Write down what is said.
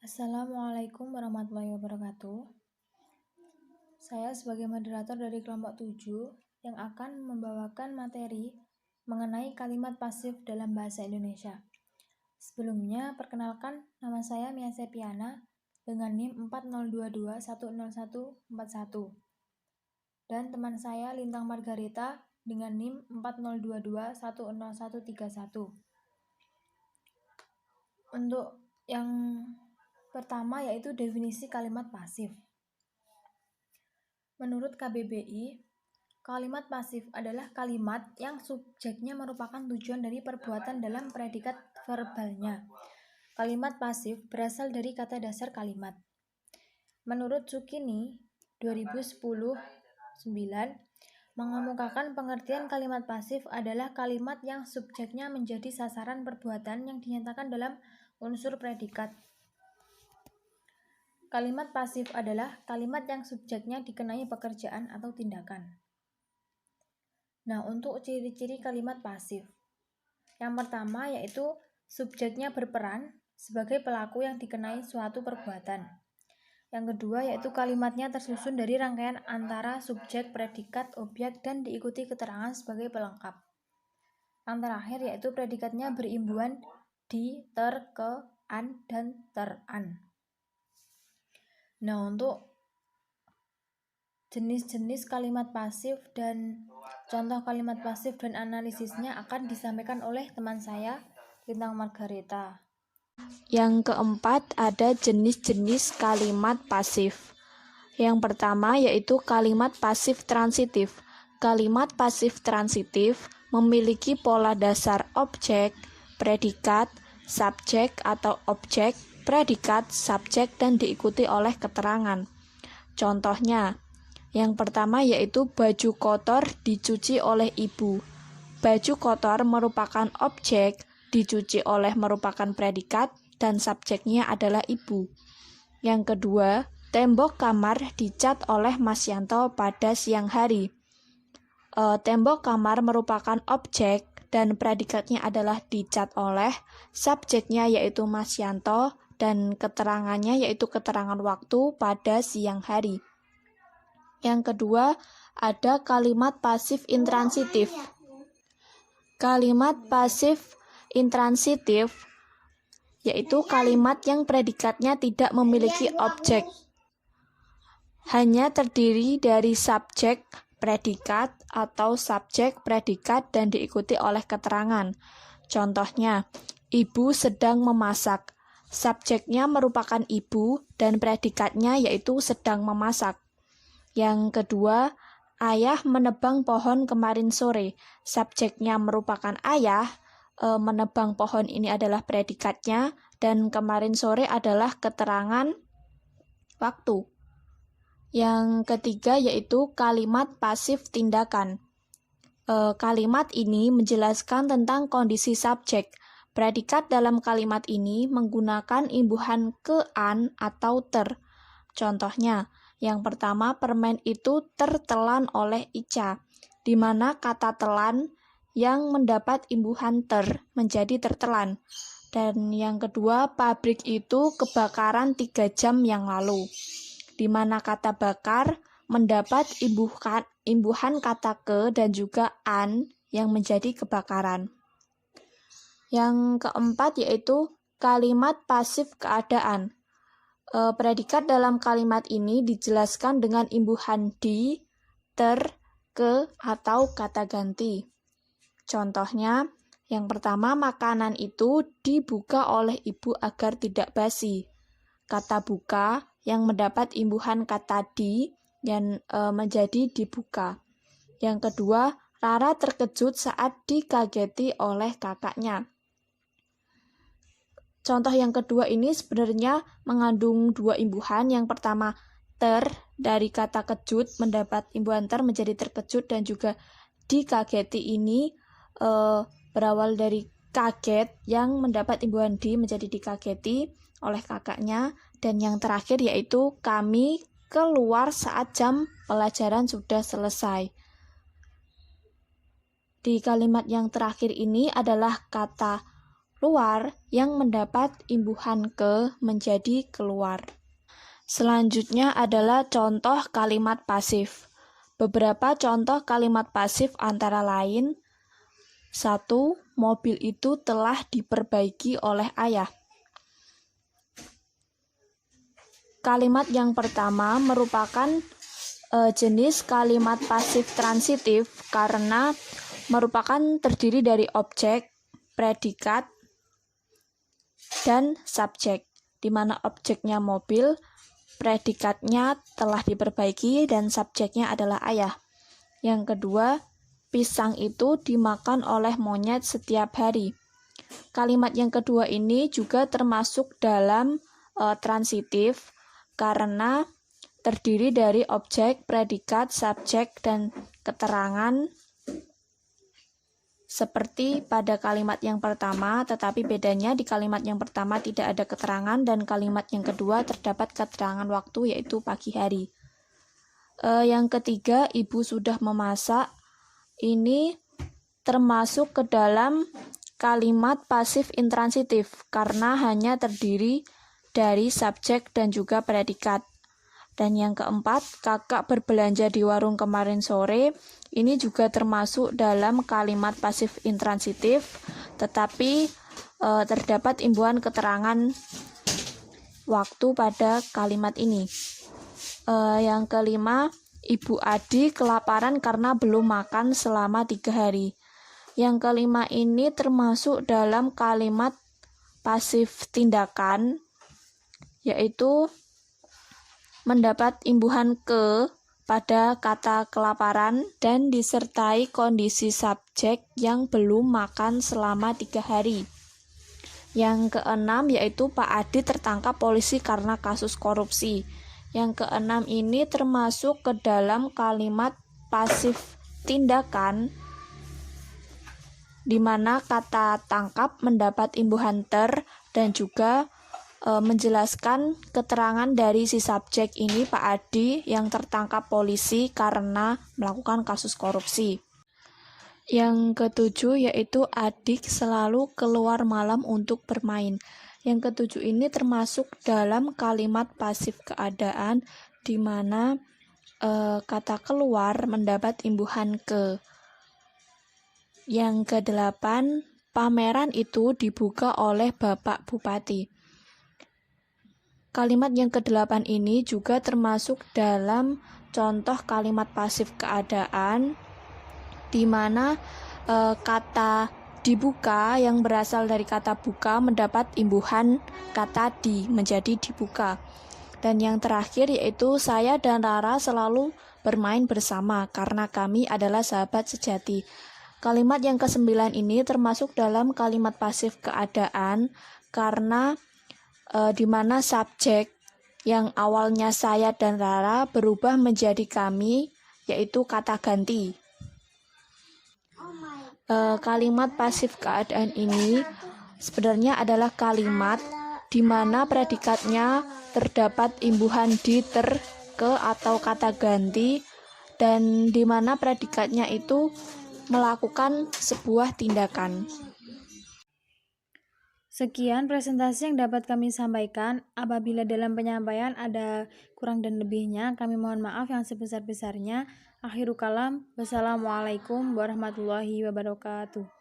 Assalamualaikum warahmatullahi wabarakatuh. Saya sebagai moderator dari kelompok 7 yang akan membawakan materi mengenai kalimat pasif dalam bahasa Indonesia. Sebelumnya, perkenalkan nama saya Mia Sepiana dengan NIM 402210141 dan teman saya Lintang Margarita dengan NIM 402210131. Untuk yang pertama yaitu definisi kalimat pasif. Menurut KBBI, kalimat pasif adalah kalimat yang subjeknya merupakan tujuan dari perbuatan dalam predikat verbalnya. Kalimat pasif berasal dari kata dasar kalimat. Menurut Sukini 2010-9 mengemukakan pengertian kalimat pasif adalah kalimat yang subjeknya menjadi sasaran perbuatan yang dinyatakan dalam unsur predikat. Kalimat pasif adalah kalimat yang subjeknya dikenai pekerjaan atau tindakan. Nah, untuk ciri-ciri kalimat pasif. Yang pertama yaitu subjeknya berperan sebagai pelaku yang dikenai suatu perbuatan. Yang kedua yaitu kalimatnya tersusun dari rangkaian antara subjek, predikat, objek, dan diikuti keterangan sebagai pelengkap. Yang terakhir yaitu predikatnya berimbuhan di, ter, ke, an, dan ter-an. Nah, untuk jenis-jenis kalimat pasif dan contoh kalimat pasif dan analisisnya akan disampaikan oleh teman saya, Lintang Margarita. Yang keempat, ada jenis-jenis kalimat pasif. Yang pertama yaitu kalimat pasif transitif. Kalimat pasif transitif memiliki pola dasar objek, predikat, subjek atau objek, predikat, subjek, dan diikuti oleh keterangan. Contohnya, yang pertama yaitu baju kotor dicuci oleh ibu. Baju kotor merupakan objek, dicuci oleh merupakan predikat, dan subjeknya adalah ibu. Yang kedua, tembok kamar dicat oleh Mas Yanto pada siang hari. Tembok kamar merupakan objek dan predikatnya adalah dicat oleh, subjeknya yaitu Mas Yanto, dan keterangannya yaitu keterangan waktu pada siang hari. Yang kedua, ada kalimat pasif intransitif. Kalimat pasif intransitif yaitu kalimat yang predikatnya tidak memiliki objek, hanya terdiri dari subjek, predikat, atau subjek, predikat, dan diikuti oleh keterangan. Contohnya, ibu sedang memasak. Subjeknya merupakan ibu dan predikatnya yaitu sedang memasak. Yang kedua, ayah menebang pohon kemarin sore. Subjeknya merupakan ayah, menebang pohon ini adalah predikatnya, dan kemarin sore adalah keterangan waktu. Yang ketiga yaitu kalimat pasif tindakan. Kalimat ini menjelaskan tentang kondisi subjek. Predikat dalam kalimat ini menggunakan imbuhan ke, an, atau ter. Contohnya, yang pertama, permen itu tertelan oleh Ica, di mana kata telan yang mendapat imbuhan ter menjadi tertelan. Dan yang kedua, pabrik itu kebakaran 3 jam yang lalu, di mana kata bakar mendapat imbuhan kata ke dan juga an yang menjadi kebakaran. Yang keempat yaitu kalimat pasif keadaan. Predikat dalam kalimat ini dijelaskan dengan imbuhan di, ter, ke, atau kata ganti. Contohnya, yang pertama, makanan itu dibuka oleh ibu agar tidak basi. Kata buka yang mendapat imbuhan kata di yang menjadi dibuka. Yang kedua, Rara terkejut saat dikageti oleh kakaknya. Contoh yang kedua ini sebenarnya mengandung 2 imbuhan. Yang pertama, ter dari kata kejut mendapat imbuhan ter menjadi terkejut, dan juga dikageti ini berawal dari kaget yang mendapat imbuhan di menjadi dikageti oleh kakaknya. Dan yang terakhir yaitu kami keluar saat jam pelajaran sudah selesai. Di kalimat yang terakhir ini adalah kata luar yang mendapat imbuhan ke menjadi keluar. Selanjutnya adalah contoh kalimat pasif. Beberapa contoh kalimat pasif antara lain: 1. Mobil itu telah diperbaiki oleh ayah. Kalimat yang pertama merupakan jenis kalimat pasif transitif karena merupakan terdiri dari objek, predikat, dan subjek, di mana objeknya mobil, predikatnya telah diperbaiki, dan subjeknya adalah ayah. Yang kedua, pisang itu dimakan oleh monyet setiap hari. Kalimat yang kedua ini juga termasuk dalam transitif karena terdiri dari objek, predikat, subjek, dan keterangan seperti pada kalimat yang pertama, tetapi bedanya di kalimat yang pertama tidak ada keterangan dan kalimat yang kedua terdapat keterangan waktu, yaitu pagi hari. Yang ketiga, ibu sudah memasak. Ini termasuk ke dalam kalimat pasif intransitif karena hanya terdiri dari subjek dan juga predikat. Dan yang keempat, kakak berbelanja di warung kemarin sore. Ini juga termasuk dalam kalimat pasif intransitif, tetapi terdapat imbuhan keterangan waktu pada kalimat ini. Yang kelima, Ibu Adi kelaparan karena belum makan selama 3 hari. Yang kelima ini termasuk dalam kalimat pasif tindakan, yaitu mendapat imbuhan ke pada kata kelaparan dan disertai kondisi subjek yang belum makan selama 3 hari. Yang keenam yaitu Pak Adi tertangkap polisi karena kasus korupsi. Yang keenam ini termasuk ke dalam kalimat pasif tindakan, di mana kata tangkap mendapat imbuhan ter dan juga menjelaskan keterangan dari si subjek ini, Pak Adi, yang tertangkap polisi karena melakukan kasus korupsi. Yang ketujuh yaitu adik selalu keluar malam untuk bermain. Yang ketujuh ini termasuk dalam kalimat pasif keadaan, di mana kata keluar mendapat imbuhan ke. Yang kedelapan, pameran itu dibuka oleh Bapak Bupati. Kalimat yang kedelapan ini juga termasuk dalam contoh kalimat pasif keadaan, di mana kata dibuka yang berasal dari kata buka mendapat imbuhan kata di menjadi dibuka. Dan yang terakhir yaitu saya dan Rara selalu bermain bersama karena kami adalah sahabat sejati. Kalimat yang ke-9 ini termasuk dalam kalimat pasif keadaan karena di mana subjek yang awalnya saya dan Rara berubah menjadi kami, yaitu kata ganti. Kalimat pasif keadaan ini sebenarnya adalah kalimat di mana predikatnya terdapat imbuhan di, ter, ke atau kata ganti, dan di mana predikatnya itu melakukan sebuah tindakan. Sekian presentasi yang dapat kami sampaikan. Apabila dalam penyampaian ada kurang dan lebihnya, kami mohon maaf yang sebesar-besarnya. Akhirul kalam. Wassalamualaikum warahmatullahi wabarakatuh.